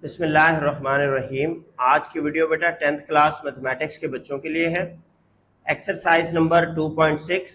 बिस्मिल्लाहिर्रहमानिर्रहीम। आज की वीडियो बेटा 10th क्लास मैथमेटिक्स के बच्चों के लिए है। एक्सरसाइज नंबर 2.6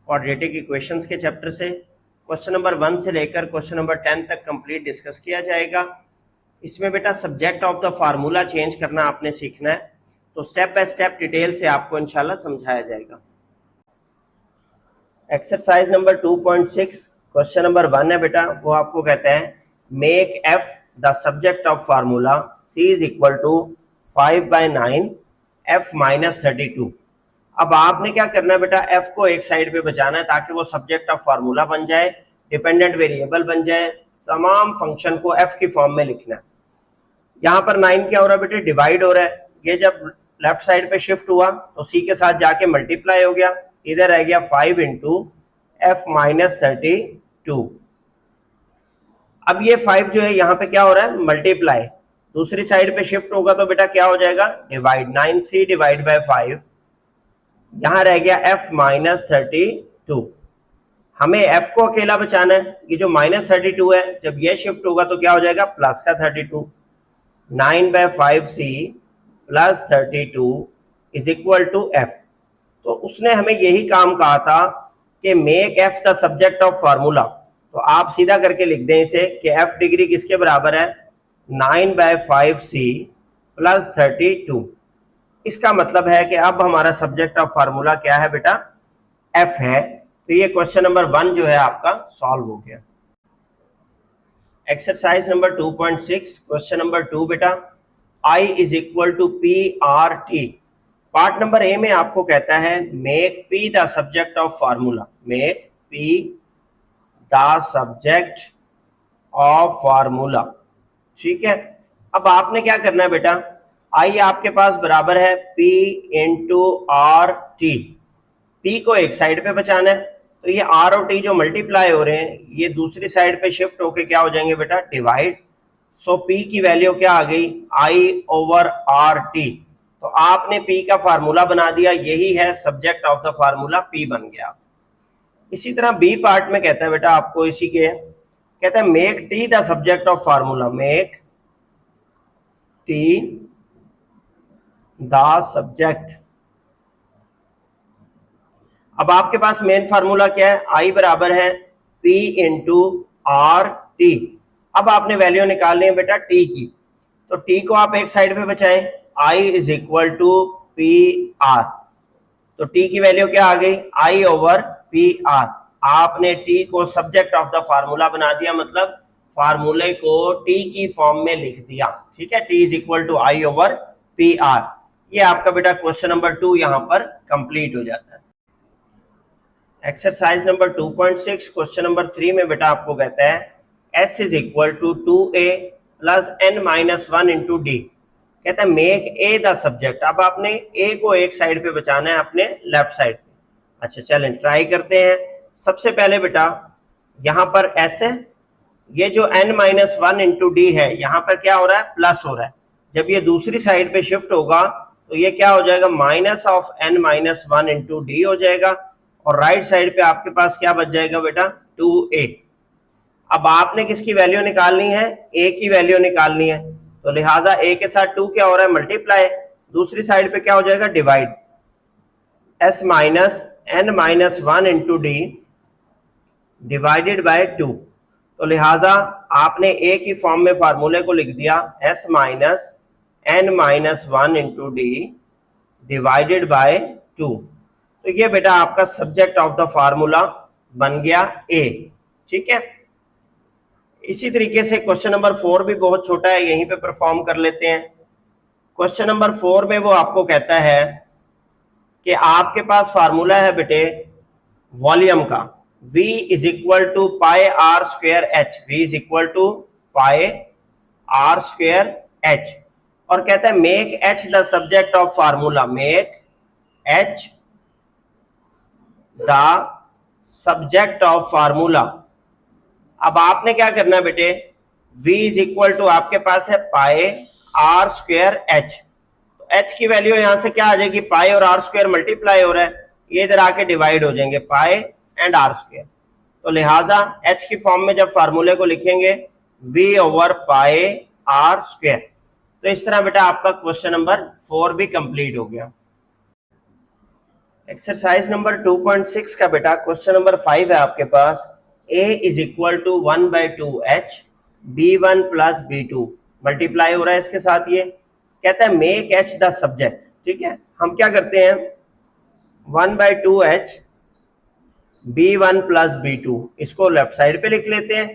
क्वाड्रेटिक इक्वेशंस के चैप्टर से क्वेश्चन नंबर 1 से लेकर क्वेश्चन नंबर 10 तक कंप्लीट डिस्कस किया जाएगा। इसमें बेटा subject of the formula change करना आपने सीखना है, तो स्टेप बाय स्टेप डिटेल से आपको इंशाल्लाह समझाया जाएगा। एक्सरसाइज नंबर 2.6 क्वेश्चन नंबर 1 है बेटा, वो आपको कहता है make F the subject of formula c is equal to 5/9 f minus 32। अब आपने क्या करना है बेटा, f को एक साइड पे बचाना है ताकि वो सब्जेक्ट ऑफ फार्मूला बन जाए, डिपेंडेंट वेरिएबल बन जाए। तमाम फंक्शन को f की फॉर्म में लिखना है। यहाँ पर 9 क्या हो रहा है बेटे, डिवाइड हो रहा है। ये जब लेफ्ट साइड पे शिफ्ट हुआ तो c के साथ जाके मल्टीप्लाई हो गया, इधर रह गया 5 इंटू एफ माइनस 32। अब ये 5 जो है यहाँ पे क्या हो रहा है, मल्टीप्लाई, दूसरी साइड पे शिफ्ट होगा तो बेटा क्या हो जाएगा, डिवाइड। 9c डिवाइड बाय 5, यहाँ रह गया f माइनस 32। हमें f को अकेला बचाना है। ये जो माइनस 32 है, जब ये शिफ्ट होगा तो क्या हो जाएगा, प्लस का 32। 9/5c plus 32 is equal to f। तो उसने हमें यही काम कहा था कि make f the subject of formula. तो आप सीधा करके लिख दें इसे कि f डिग्री किसके बराबर है, 9/5c प्लस 32। इसका मतलब है कि अब हमारा सब्जेक्ट ऑफ फार्मूला क्या है बेटा, f है। तो ये क्वेश्चन नंबर 1 जो है आपका सॉल्व हो गया। एक्सरसाइज नंबर 2.6 क्वेश्चन नंबर 2 बेटा, I is equal to PRT। Part number A में आपको कहता है make P the subject of formula, make P the subject of formula. ठीक है, अब आपने क्या करना है बेटा, आई आपके पास बराबर है P into R T. P को एक साइड पे बचाना है, तो ये R और T जो मल्टीप्लाई हो रहे हैं ये दूसरी साइड पे शिफ्ट होके क्या हो जाएंगे बेटा, डिवाइड। सो P की वैल्यू क्या आ गई, I/RT। तो आपने P का फार्मूला बना दिया, यही है subject of the formula, P बन गया। इसी तरह बी पार्ट में कहता है बेटा आपको इसी के, कहता है make tea the subject of formula, make tea the subject. अब आपके पास मेन फार्मूला क्या है, आई बराबर है P इंटू आर टी। अब आपने वैल्यू निकालनी है बेटा टी की, तो टी को आप एक साइड पे बचाएं, I is equal to P R. तो टी की वैल्यू क्या आ गई, I/PR। आपने टी को सब्जेक्ट ऑफ द फार्मूला बना दिया, मतलब फार्मूले को टी की फॉर्म में लिख दिया। ठीक है, T is equal to I/PR। ये आपका बेटा क्वेश्चन नंबर 2 यहाँ पर कंप्लीट हो जाता है। एक्सरसाइज नंबर 2.6 क्वेश्चन नंबर 3 में बेटा आपको कहता है S is equal to 2a plus n-1 into D. कहता है मेक ए द सब्जेक्ट। अब आपने ए को एक साइड पे बचाना है अपने लेफ्ट साइड पे। अच्छा चलें ट्राई करते हैं। सबसे पहले बेटा यहाँ पर एस है, ये जो n-1 इंटू डी है यहाँ पर क्या हो रहा है, प्लस हो रहा है। जब ये दूसरी साइड पे शिफ्ट होगा तो ये क्या हो जाएगा, minus of n-1 into D हो जाएगा, और राइट साइड पे आपके पास क्या बच जाएगा बेटा, 2a। अब आपने किसकी वैल्यू निकालनी है, a की वैल्यू निकालनी है, तो लिहाजा a के साथ 2 क्या हो रहा है, मल्टीप्लाई, दूसरी साइड पे क्या हो जाएगा, divide. s minus n-1 into D divided by 2। तो लिहाजा आपने a की फॉर्म में फार्मूले को लिख दिया, s minus n-1 into D divided by 2। तो ये बेटा आपका सब्जेक्ट ऑफ द फार्मूला बन गया a। ठीक है, इसी तरीके से क्वेश्चन नंबर 4 भी बहुत छोटा है, यहीं पे परफॉर्म कर लेते हैं। क्वेश्चन नंबर 4 में वो आपको कहता है कि आपके पास फार्मूला है बेटे वॉल्यूम का, V is equal to pi R square H, V is equal to pi R square H, और कहता है make H the subject of formula, make H the subject of formula. अब आपने क्या करना है बेटे, V इज इक्वल टू आपके पास है पाई आर स्क्वेयर एच। तो H की वैल्यू यहां से क्या आ जाएगी, पाई और आर स्क्वेयर मल्टीप्लाई हो रहा है, ये इधर आके डिवाइड हो जाएंगे, पाई एंड आर स्क्वेयर। तो लिहाजा H की फॉर्म में जब फार्मूले को लिखेंगे V over pi R square. तो इस तरह बेटा आपका क्वेश्चन नंबर 4 भी कंप्लीट हो गया। एक्सरसाइज नंबर 2.6 का बेटा क्वेश्चन नंबर 5 है आपके पास। a is equal to 1/2h b1 plus b2 multiply हो रहा है इसके साथ, ये कहता है मेक h द सब्जेक्ट। ठीक है, हम क्या करते हैं 1/2h b1 प्लस b2 इसको लेफ्ट साइड पे लिख लेते हैं,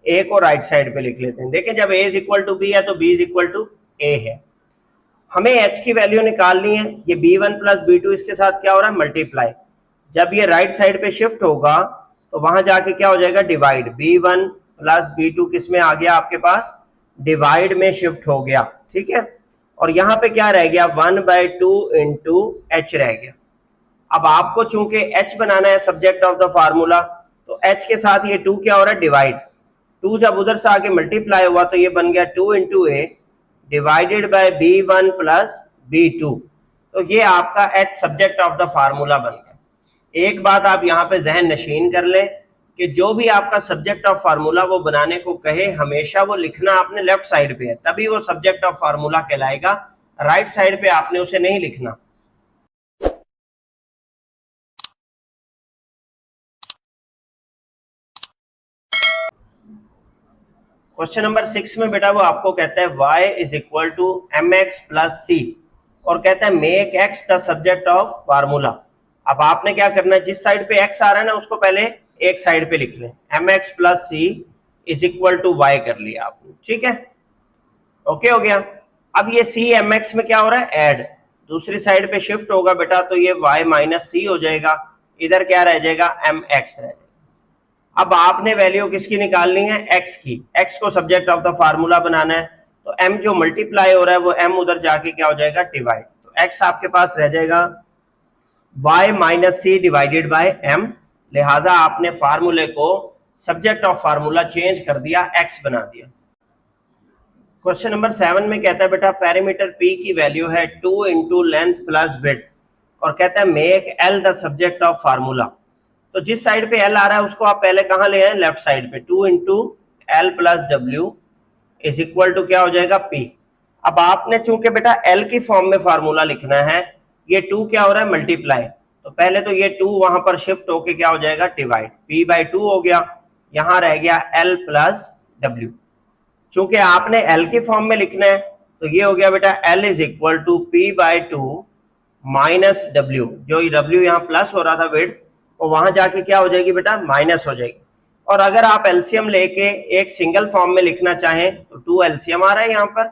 a को राइट साइड पे लिख लेते हैं। देखिए जब a is equal to b है तो b is equal to a है। हमें h की वैल्यू निकालनी है, ये b1 प्लस b2 इसके साथ क्या हो रहा है मल्टीप्लाई। जब ये राइट साइड पे शिफ्ट होगा तो वहां जाके क्या हो जाएगा डिवाइड, b1 प्लस b2 किस में आ गया आपके पास डिवाइड में शिफ्ट हो गया। ठीक है, और यहाँ पे क्या रह गया 1/2 इंटू एच रह गया। अब आपको चूंकि h बनाना है सब्जेक्ट ऑफ द फार्मूला, तो h के साथ ये 2 क्या हो रहा है डिवाइड, 2 जब उधर से आके मल्टीप्लाई हुआ तो ये बन गया 2 into A divided by b1 plus b2। तो ये आपका h subject of the formula बन गया। एक बात आप यहाँ पे जहन नशीन कर लें कि जो भी आपका सब्जेक्ट ऑफ फार्मूला वो बनाने को कहे हमेशा वो लिखना आपने लेफ्ट साइड पे है, तभी वो सब्जेक्ट ऑफ फार्मूला कहलाएगा। राइट साइड पे आपने उसे नहीं लिखना। क्वेश्चन नंबर 6 में बेटा वो आपको कहता है y is equal to M X plus C और कहता है make x the subject of formula. अब आपने क्या करना है, जिस साइड पे x आ रहा है ना उसको पहले एक साइड पे लिख लें, M X plus C is equal to Y कर लिया आपने। ठीक है, ओके हो गया। अब ये सी एम एक्स में क्या हो रहा है ऐड, दूसरी साइड पे शिफ्ट होगा बेटा तो ये y माइनस सी हो जाएगा, इधर क्या रह जाएगा एम एक्स रह जाएगा। अब आपने वैल्यू किसकी निकालनी है x की, x को सब्जेक्ट ऑफ द फार्मूला बनाना है, तो m जो मल्टीप्लाई हो रहा है वो m उधर जाके क्या हो जाएगा डिवाइड, तो x आपके पास रह जाएगा y minus C divided by m। लिहाजा आपने फार्मूले को सब्जेक्ट ऑफ फार्मूला चेंज कर दिया, x बना दिया। क्वेश्चन नंबर 7 में कहता है बेटा पैरामीटर p की वैल्यू है 2 इंटू लेंथ प्लस विड्थ और कहता है make l the subject of formula. तो जिस साइड पे L आ रहा है उसको आप पहले कहां ले आए लेफ्ट साइड पे, 2 into L plus W is equal to क्या हो जाएगा P। अब आपने चूंकि बेटा L की फॉर्म में फार्मूला लिखना है, ये 2 क्या हो रहा है मल्टीप्लाई, तो पहले तो ये 2 वहां पर शिफ्ट होके क्या हो जाएगा डिवाइड, P/2 हो गया, यहां रह गया L प्लस डब्ल्यू। चूंकि आपने L की फॉर्म में लिखना है तो ये हो गया बेटा L is equal to P/2 minus W, जो डब्ल्यू यहाँ प्लस हो रहा था विड्थ और वहां जाके क्या हो जाएगी बेटा माइनस हो जाएगी। और अगर आप एलसीएम लेके एक सिंगल फॉर्म में लिखना चाहें तो 2 एलसीएम आ रहा है यहाँ पर,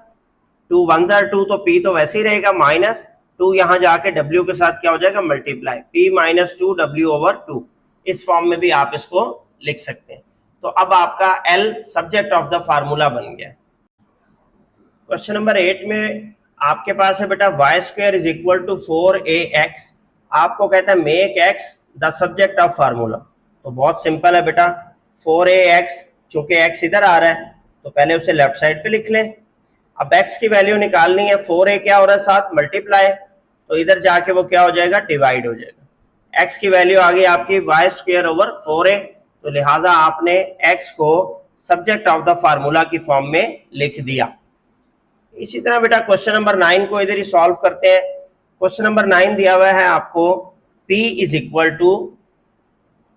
2 1 2 तो p तो वैसे ही रहेगा माइनस 2, यहाँ जाके w के साथ क्या हो जाएगा multiply, p minus 2 w over 2। इस फॉर्म में भी आप इसको लिख सकते हैं। तो अब आपका l subject of the formula बन गया। क्वेश्चन नंबर 8 में आपके पास है बेटा Y square is equal to 4ax। आपको कहता है make x the subject of formula. तो बहुत सिंपल है बेटा, 4ax चूंकि x इधर आ रहा है तो पहले उसे लेफ्ट साइड पे लिख लें। अब x की वैल्यू निकालनी है, 4a क्या हो रहा है साथ मल्टीप्लाई, तो इधर जाके वो क्या हो जाएगा डिवाइड हो जाएगा। x की वैल्यू आ गई आपकी वाई स्क्वायर ओवर 4a, तो लिहाजा आपने x को सब्जेक्ट ऑफ द फार्मूला की फॉर्म में लिख दिया। इसी तरह बेटा क्वेश्चन नंबर 9 को इधर ही सॉल्व करते हैं। क्वेश्चन नंबर 9 दिया हुआ है आपको P is equal to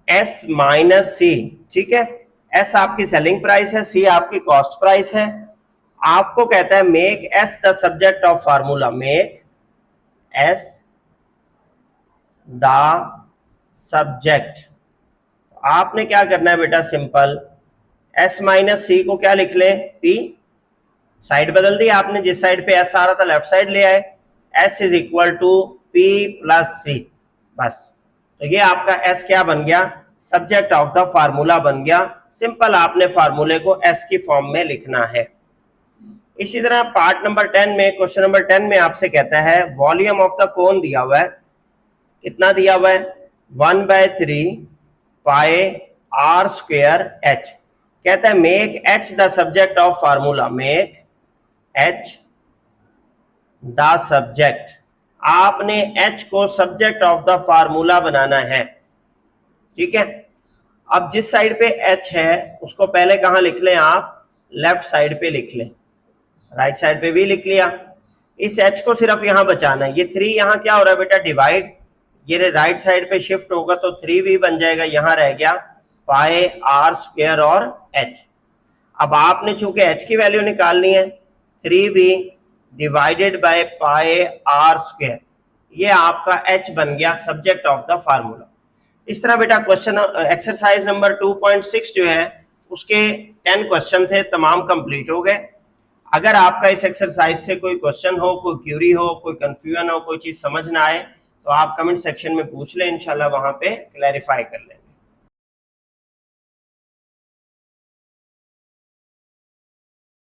S minus C. ठीक है, S आपकी सेलिंग प्राइस है, C आपकी कॉस्ट प्राइस है। आपको कहता है make S the subject of formula, make S the subject. आपने क्या करना है बेटा सिंपल, S माइनस सी को क्या लिख लें P, साइड बदल दी आपने, जिस साइड पे S आ रहा था लेफ्ट साइड ले आए, S is equal to P plus C, बस। तो ये आपका S क्या बन गया सब्जेक्ट ऑफ द फार्मूला बन गया। सिंपल आपने फार्मूले को S की फॉर्म में लिखना है। इसी तरह पार्ट नंबर 10 में, क्वेश्चन नंबर 10 में आपसे कहता है वॉल्यूम ऑफ द कोन दिया हुआ है, कितना दिया हुआ है 1/3 पाई आर स्क्वायर एच। कहता है make H the subject of formula, make H the subject. आपने H को सब्जेक्ट ऑफ द फार्मूला बनाना है। ठीक है, अब जिस साइड पे H है उसको पहले कहां लिख लें आप, लेफ्ट साइड पे लिख लें। राइट साइड पे v लिख लिया। इस h को सिर्फ यहाँ बचाना है। ये 3 यहाँ क्या हो रहा है बेटा, डिवाइड, ये राइट साइड पे शिफ्ट होगा तो 3v बन जाएगा, यहाँ रह गया पाई r स्क्वायर और h। अब आपने चूंकि h की वैल्यू निकालनी है, 3v divided by pi r square, ये आपका h बन गया सब्जेक्ट ऑफ द फार्मूला। इस तरह बेटा क्वेश्चन एक्सरसाइज नंबर 2.6 जो है उसके 10 क्वेश्चन थे, तमाम कंप्लीट हो गए। अगर आपका इस एक्सरसाइज से कोई क्वेश्चन हो, कोई क्यूरी हो, कोई कंफ्यूजन हो, कोई चीज समझ ना आए तो आप कमेंट सेक्शन में पूछ लें, इंशाल्लाह वहां पे क्लैरिफाई कर लें।